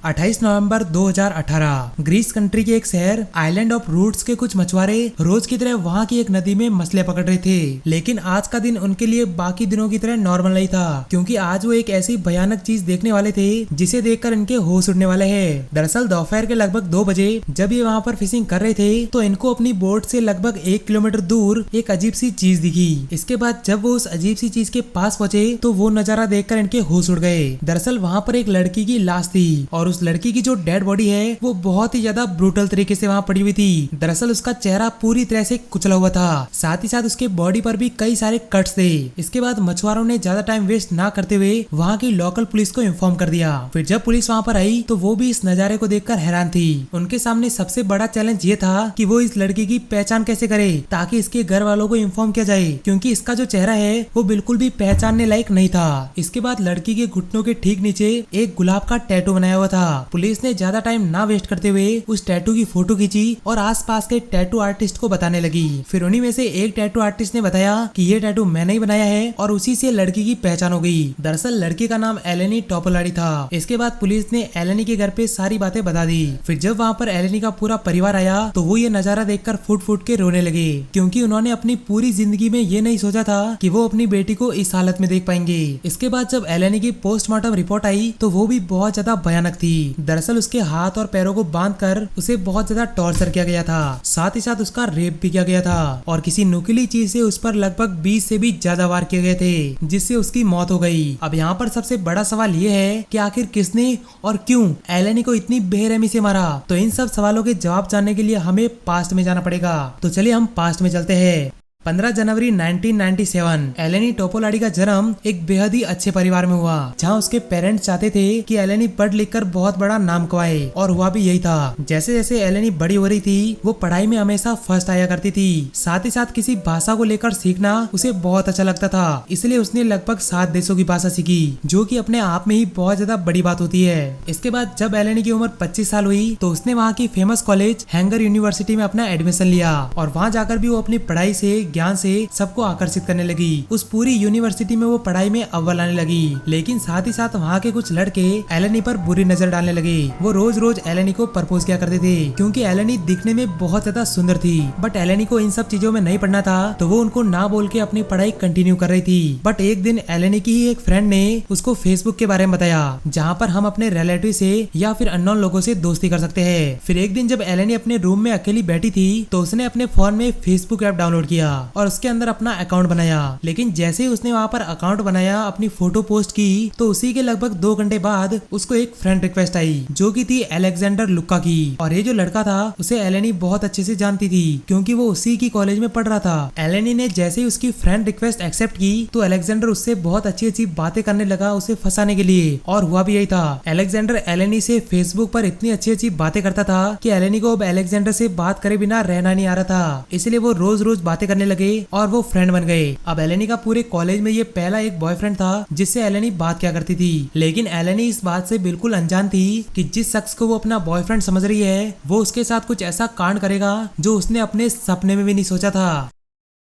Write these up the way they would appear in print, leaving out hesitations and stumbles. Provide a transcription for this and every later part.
28 नवंबर 2018 Greece country के एक शहर आइलैंड ऑफ रूट्स के कुछ मछुआरे रोज की तरह वहां की एक नदी में मछलियां पकड़ रहे थे। लेकिन आज का दिन उनके लिए बाकी दिनों की तरह नॉर्मल नहीं था, क्योंकि आज वो एक ऐसी भयानक चीज देखने वाले थे जिसे देखकर इनके होश उड़ने वाले हैं। दरअसल दोपहर के लगभग 2 बजे जब ये वहाँ पर फिशिंग कर रहे थे तो इनको अपनी बोट से लगभग 1 किलोमीटर दूर एक अजीब सी चीज दिखी। इसके बाद जब वो उस अजीब सी चीज के पास पहुंचे तो वो नजारा देखकर इनके होश उड़ गए। दरअसल वहाँ पर एक लड़की की लाश थी और उस लड़की की जो डेड बॉडी है वो बहुत ही ज्यादा ब्रूटल तरीके से वहाँ पड़ी हुई थी। दरअसल उसका चेहरा पूरी तरह से कुचला हुआ था, साथ ही साथ उसके बॉडी पर भी कई सारे कट्स थे। इसके बाद मछुआरों ने ज्यादा टाइम वेस्ट ना करते हुए वहाँ की लोकल पुलिस को इन्फॉर्म कर दिया। फिर जब पुलिस वहाँ पर आई तो वो भी इस नजारे को देखकर हैरान थी। उनके सामने सबसे बड़ा चैलेंज ये था कि वो इस लड़की की पहचान कैसे करे ताकि इसके घर वालों को इन्फॉर्म किया जाए, क्योंकि इसका जो चेहरा है वो बिल्कुल भी पहचानने लायक नहीं था। इसके बाद लड़की के घुटनों के ठीक नीचे एक गुलाब का टैटू बनाया हुआ था। पुलिस ने ज्यादा टाइम ना वेस्ट करते हुए उस टैटू की फोटो खींची और आसपास के टैटू आर्टिस्ट को बताने लगी। फिर उन्हीं में से एक टैटू आर्टिस्ट ने बताया कि ये टैटू मैंने ही बनाया है और उसी से लड़की की पहचान हो गई। दरअसल लड़की का नाम एलेनी टोपोलाडी था। इसके बाद पुलिस ने एलेनी के घर पे सारी बातें बता दी। फिर जब वहाँ पर एलेनी का पूरा परिवार आया तो वो ये नजारा देखकर फूट फूट के रोने लगे, क्योंकि उन्होंने अपनी पूरी जिंदगी में ये नहीं सोचा था कि वो अपनी बेटी को इस हालत में देख पाएंगे। इसके बाद जब एलेनी की पोस्टमार्टम रिपोर्ट आई तो वो भी बहुत ज्यादा भयानक थी। दरअसल उसके हाथ और पैरों को बांधकर उसे बहुत ज्यादा टॉर्चर किया गया था, साथ ही साथ उसका रेप भी किया गया था और किसी नुकीली चीज से उस पर लगभग 20 से भी ज्यादा वार किए गए थे, जिससे उसकी मौत हो गई। अब यहाँ पर सबसे बड़ा सवाल ये है कि आखिर किसने और क्यों एलेनी को इतनी बेरहमी से मारा। तो इन सब सवालों के जवाब जानने के लिए हमें पास्ट में जाना पड़ेगा। तो चलिए हम पास्ट में चलते हैं। 15 जनवरी 1997 एलेनी टोपोलाडी का जन्म एक बेहद ही अच्छे परिवार में हुआ, जहां उसके पेरेंट्स चाहते थे कि एलेनी पढ़ लिखकर बहुत बड़ा नाम कमाए, और हुआ भी यही था। जैसे जैसे एलेनी बड़ी हो रही थी वो पढ़ाई में हमेशा फर्स्ट आया करती थी। साथ ही साथ किसी भाषा को लेकर सीखना उसे बहुत अच्छा लगता था, इसलिए उसने लगभग 7 देशों की भाषा सीखी, जो कि अपने आप में ही बहुत ज्यादा बड़ी बात होती है। इसके बाद जब एलेनी की उम्र 25 साल हुई तो उसने वहाँ की फेमस कॉलेज हैंगर यूनिवर्सिटी में अपना एडमिशन लिया, और वहाँ जाकर भी वो अपनी पढ़ाई से ज्ञान से सबको आकर्षित करने लगी। उस पूरी यूनिवर्सिटी में वो पढ़ाई में अव्वल आने लगी, लेकिन साथ ही साथ वहाँ के कुछ लड़के एलेनी पर बुरी नजर डालने लगे। वो रोज रोज एलेनी को प्रपोज किया करते थे, क्योंकि एलेनी दिखने में बहुत ज्यादा सुंदर थी। बट एलेनी को इन सब चीजों में नहीं पढ़ना था, तो वो उनको ना बोल के अपनी पढ़ाई कंटिन्यू कर रही थी। बट एक दिन एलेनी की ही एक फ्रेंड ने उसको फेसबुक के बारे में बताया, जहाँ पर हम अपने रिलेटिव से या फिर अननोन लोगों से दोस्ती कर सकते हैं। फिर एक दिन जब एलेनी अपने रूम में अकेली बैठी थी तो उसने अपने फोन में फेसबुक ऐप डाउनलोड किया और उसके अंदर अपना अकाउंट बनाया। लेकिन जैसे ही उसने वहाँ पर अकाउंट बनाया, अपनी फोटो पोस्ट की, तो उसी के लगभग 2 घंटे बाद उसको एक फ्रेंड रिक्वेस्ट आई, जो की थी अलेक्जेंडर लुक्का की। और ये जो लड़का था उसे एलेनी बहुत अच्छे से जानती थी, क्योंकि वो उसी की कॉलेज में पढ़ रहा था। एलेनी ने जैसे ही उसकी फ्रेंड रिक्वेस्ट एक्सेप्ट की तो अलेक्जेंडर उससे बहुत अच्छी अच्छी बातें करने लगा उसे फंसाने के लिए, और हुआ भी यही था। अलेक्जेंडर एलेनी से फेसबुक पर इतनी अच्छी अच्छी बातें करता था कि एलेनी को अब अलेक्जेंडर से बात करे बिना रहना नहीं आ रहा था, इसलिए वो रोज रोज बातें करने लगे और वो फ्रेंड बन गए। अब एलेनी का पूरे कॉलेज में ये पहला एक बॉयफ्रेंड था जिससे एलेनी बात क्या करती थी। लेकिन एलेनी इस बात से बिल्कुल अनजान थी कि जिस शख्स को वो अपना बॉयफ्रेंड समझ रही है वो उसके साथ कुछ ऐसा कांड करेगा जो उसने अपने सपने में भी नहीं सोचा था।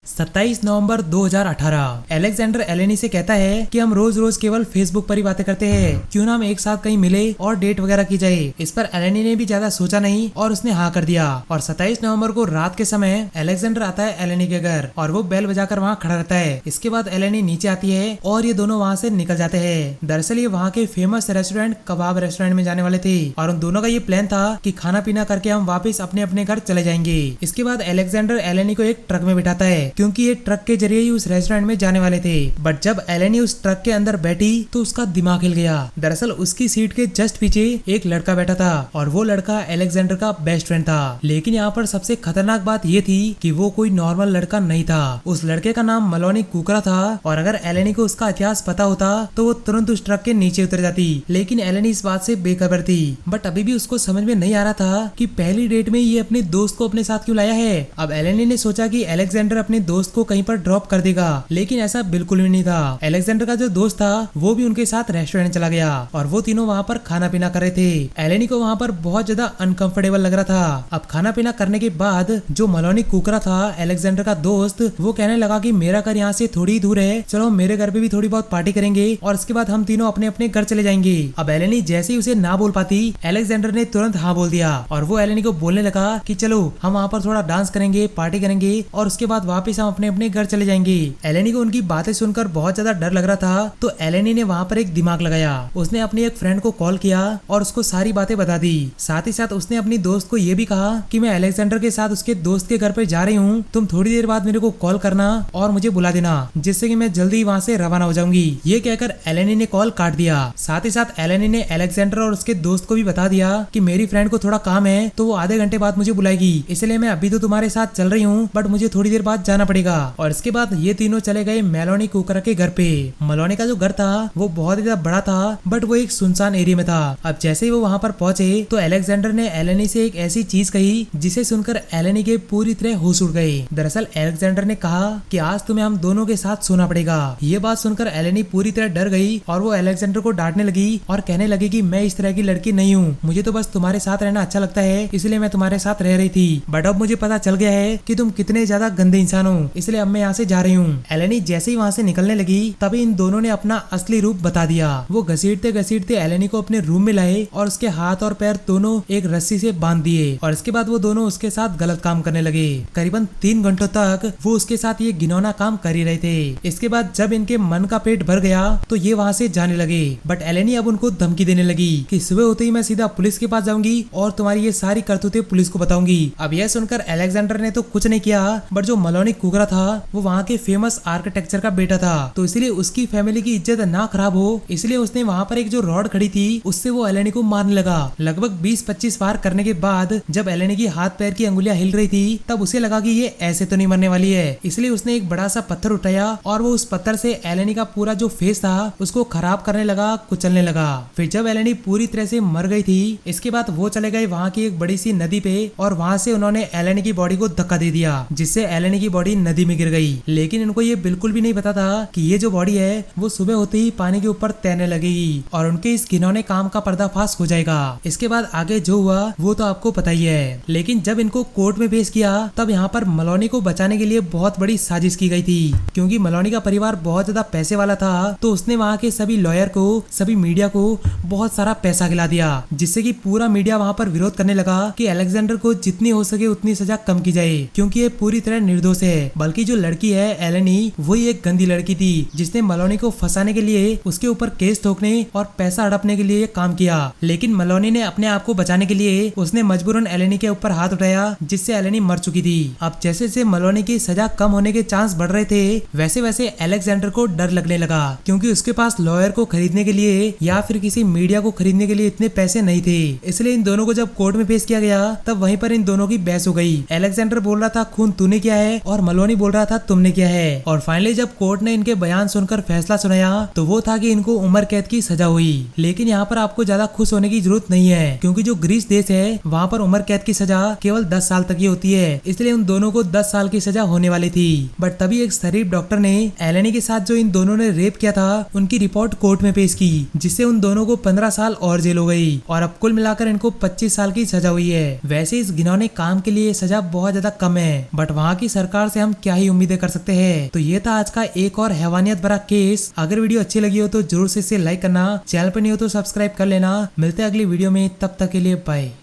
27 नवंबर 2018 अलेक्जेंडर एलेनी से कहता है कि हम रोज रोज केवल फेसबुक पर ही बातें करते हैं, क्यों ना हम एक साथ कहीं मिले और डेट वगैरह की जाए। इस पर एलेनी ने भी ज्यादा सोचा नहीं और उसने हाँ कर दिया। और 27 नवंबर को रात के समय अलेक्जेंडर आता है एलेनी के घर और वो बेल बजाकर वहाँ खड़ा रहता है। इसके बाद एलेनी नीचे आती है और ये दोनों वहाँ से निकल जाते हैं। दरअसल ये वहाँ के फेमस रेस्टोरेंट कबाब रेस्टोरेंट में जाने वाले थे और उन दोनों का ये प्लान था कि खाना पीना करके हम वापिस अपने अपने घर चले जाएंगे। इसके बाद अलेक्जेंडर एलेनी को एक ट्रक में बिठाता है, क्योंकि ये ट्रक के जरिए ही उस रेस्टोरेंट में जाने वाले थे। बट जब एलेनी उस ट्रक के अंदर बैठी तो उसका दिमाग हिल गया। दरअसल उसकी सीट के जस्ट पीछे एक लड़का बैठा था और वो लड़का अलेक्जेंडर का बेस्ट फ्रेंड था। लेकिन यहाँ पर सबसे खतरनाक बात ये थी कि वो कोई नॉर्मल लड़का नहीं था। उस लड़के का नाम मलोनी कुकरा था, और अगर एलेनी को उसका इतिहास पता होता तो वो तुरंत उस ट्रक के नीचे उतर जाती। लेकिन एलेनी इस बात से बेखबर थी। बट अभी भी उसको समझ में नहीं आ रहा था कि पहली डेट में ये अपने दोस्त को अपने साथ क्यों लाया है। अब एलेनी ने सोचा कि अलेक्जेंडर अपने दोस्त को कहीं पर ड्रॉप कर देगा, लेकिन ऐसा बिल्कुल भी नहीं था। अलेक्जेंडर का जो दोस्त था वो भी उनके साथ रेस्टोरेंट चला गया और वो तीनों वहाँ पर खाना पीना कर रहे थे। एलेनी को वहाँ पर बहुत ज्यादा अनकंफर्टेबल लग रहा था। अब खाना पीना करने के बाद जो मलोनी कुकरा था अलेक्जेंडर का दोस्त, वो कहने लगा कि मेरा घर यहाँ से थोड़ी दूर है, चलो मेरे घर पे भी थोड़ी बहुत पार्टी करेंगे और इसके बाद हम तीनों अपने अपने घर चले जाएंगे। अब एलेनी जैसे ही उसे ना बोल पाती, अलेक्जेंडर ने तुरंत हाँ बोल दिया और वो एलेनी को बोलने लगा कि चलो हम वहाँ पर थोड़ा डांस करेंगे, पार्टी करेंगे और उसके बाद वापस हम अपने अपने घर चले जाएंगे। एलेनी को उनकी बातें सुनकर बहुत ज्यादा डर लग रहा था, तो एलेनी ने वहाँ पर एक दिमाग लगाया। उसने अपने एक फ्रेंड को कॉल किया और उसको सारी बातें बता दी। साथ ही साथ उसने अपनी दोस्त को ये भी कहा कि मैं अलेक्जेंडर के साथ उसके दोस्त के घर पे जा रही हूँ, तुम थोड़ी देर बाद मेरे को कॉल करना और मुझे बुला देना, जिससे कि मैं जल्दी वहाँ से रवाना हो जाऊंगी। ये कहकर एलेनी ने कॉल काट दिया। साथ ही साथ एलेनी ने अलेक्जेंडर और उसके दोस्त को भी बता दिया कि मेरी फ्रेंड को थोड़ा काम है तो वो आधे घंटे बाद मुझे बुलाएगी, इसलिए मैं अभी तो तुम्हारे साथ चल रही हूँ बट मुझे थोड़ी देर बाद जाना पड़ेगा। और इसके बाद ये तीनों चले गए मेलोनी कुकरा के घर पे। मलोनी का जो घर था वो बहुत ज्यादा बड़ा था बट वो एक सुनसान एरिया में था। अब जैसे ही वो वहाँ पर पहुंचे तो अलेक्जेंडर ने एलेनी से एक ऐसी चीज कही जिसे सुनकर एलेनी के पूरी तरह होश उड़ गए। दरअसल अलेक्जेंडर ने कहा कि आज तुम्हें हम दोनों के साथ सोना पड़ेगा। ये बात सुनकर एलेनी पूरी तरह डर गई और वो अलेक्जेंडर को डांटने लगी और कहने लगी कि मैं इस तरह की लड़की नहीं हूँ, मुझे तो बस तुम्हारे साथ रहना अच्छा लगता है, इसलिए मैं तुम्हारे साथ रह रही थी, बट अब मुझे पता चल गया है कि तुम कितने ज्यादा गंदे इंसान हो, इसलिए अब मैं यहाँ से जा रही हूँ। एलेनी जैसे ही वहाँ से निकलने लगी तभी इन दोनों ने अपना असली रूप बता दिया। वो घसीटते घसीटते एलेनी को अपने रूम में लाए और उसके हाथ और पैर दोनों एक रस्सी से बांध दिए और इसके बाद वो दोनों उसके साथ गलत काम करने लगे। करीबन 3 घंटों तक वो उसके साथ ये घिनौना काम कर ही रहे थे। इसके बाद जब इनके मन का पेट भर गया तो ये वहाँ से जाने लगे, बट एलेनी अब उनको धमकी देने लगी कि सुबह होते ही मैं सीधा पुलिस के पास जाऊंगी और तुम्हारी ये सारी करतूतें पुलिस को बताऊंगी। अब यह सुनकर अलेक्जेंडर ने तो कुछ नहीं किया, बट जो मलोनी कुकरा था वो वहाँ के फेमस आर्किटेक्चर का बेटा था, तो इसलिए उसकी फैमिली की इज्जत ना खराब हो इसलिए उसने वहाँ पर एक जो रॉड खड़ी थी उससे वो एलेनी को मारने लगा। लगभग 20-25 बार करने के बाद जब एलेनी की हाथ पैर की अंगुलियां हिल रही थी तब उसे लगा कि ये ऐसे तो नहीं मरने वाली है, इसलिए उसने एक बड़ा सा पत्थर उठाया और वो उस पत्थर से एलेनी का पूरा जो फेस था उसको खराब करने लगा, कुचलने लगा। फिर जब एलेनी पूरी तरह से मर गई थी इसके बाद वो चले गए वहाँ की एक बड़ी सी नदी पे और वहाँ से उन्होंने एलेनी की बॉडी को धक्का दे दिया, जिससे एलेनी की बॉडी नदी में गिर गई। लेकिन इनको ये बिल्कुल भी नहीं पता था कि ये जो बॉडी है वो सुबह होते ही पानी के ऊपर तैरने लगेगी और उनके इस घिनौने काम का पर्दाफाश हो जाएगा। इसके बाद आगे जो हुआ वो तो आपको पता ही है। लेकिन जब इनको कोर्ट में पेश किया तब यहाँ पर मलोनी को बचाने के लिए बहुत बड़ी साजिश की गई थी, क्योंकि मलोनी का परिवार बहुत ज्यादा पैसे वाला था, तो उसने वहाँ के सभी लॉयर को, सभी मीडिया को बहुत सारा पैसा खिला दिया, जिससे कि पूरा मीडिया वहाँ पर विरोध करने लगा कि अलेक्जेंडर को जितनी हो सके उतनी सजा कम की जाए, क्योंकि ये पूरी तरह निर्दोष है। बल्कि जो लड़की है एलेनी वही एक गंदी लड़की थी जिसने मलोनी को फंसाने के लिए उसके ऊपर केस ठोकने और पैसा हड़पने के लिए काम किया। लेकिन मलोनी ने अपने आप को बचाने के लिए उसने मजबूरन एलेनी के ऊपर हाथ उठाया, जिससे एलेनी मर चुकी थी। अब जैसे जैसे मलोनी की सजा कम होने के चांस बढ़ रहे थे वैसे वैसे अलेक्जेंडर को डर लगने लगा, क्योंकि उसके पास लॉयर को खरीदने के लिए या फिर किसी मीडिया को खरीदने के लिए इतने पैसे नहीं थे। इसलिए इन दोनों को जब कोर्ट में पेश किया गया तब वहीं पर इन दोनों की बहस हो गई। अलेक्जेंडर बोल रहा था खून तूने किया है और मलोनी बोल रहा था तुमने किया है। और फाइनली जब कोर्ट ने इनके बयान सुनकर फैसला सुनाया तो वो था कि इनको उम्र कैद की सजा हुई। लेकिन यहाँ पर आपको ज्यादा खुश होने की जरूरत नहीं है, क्योंकि जो ग्रीस देश है वहाँ पर उम्र कैद की सजा केवल 10 साल तक ही होती है, इसलिए उन दोनों को 10 साल की सजा होने वाली थी। बट तभी एक शरीफ डॉक्टर ने एलेनी के साथ जो इन दोनों ने रेप किया था उनकी रिपोर्ट कोर्ट में पेश की, जिससे उन दोनों को 15 साल और जेल हो गई और अब कुल मिलाकर इनको 25 साल की सजा हुई है। वैसे इस घिनौने काम के लिए सजा बहुत ज्यादा कम है, बट वहाँ की सरकार से हम क्या ही उम्मीदें कर सकते हैं। तो ये था आज का एक और हैवानियत भरा केस। अगर वीडियो अच्छी लगी हो तो जरूर से इसे लाइक करना, चैनल पर नहीं हो तो सब्सक्राइब कर लेना। मिलते हैं अगली वीडियो में, तब तक के लिए बाय।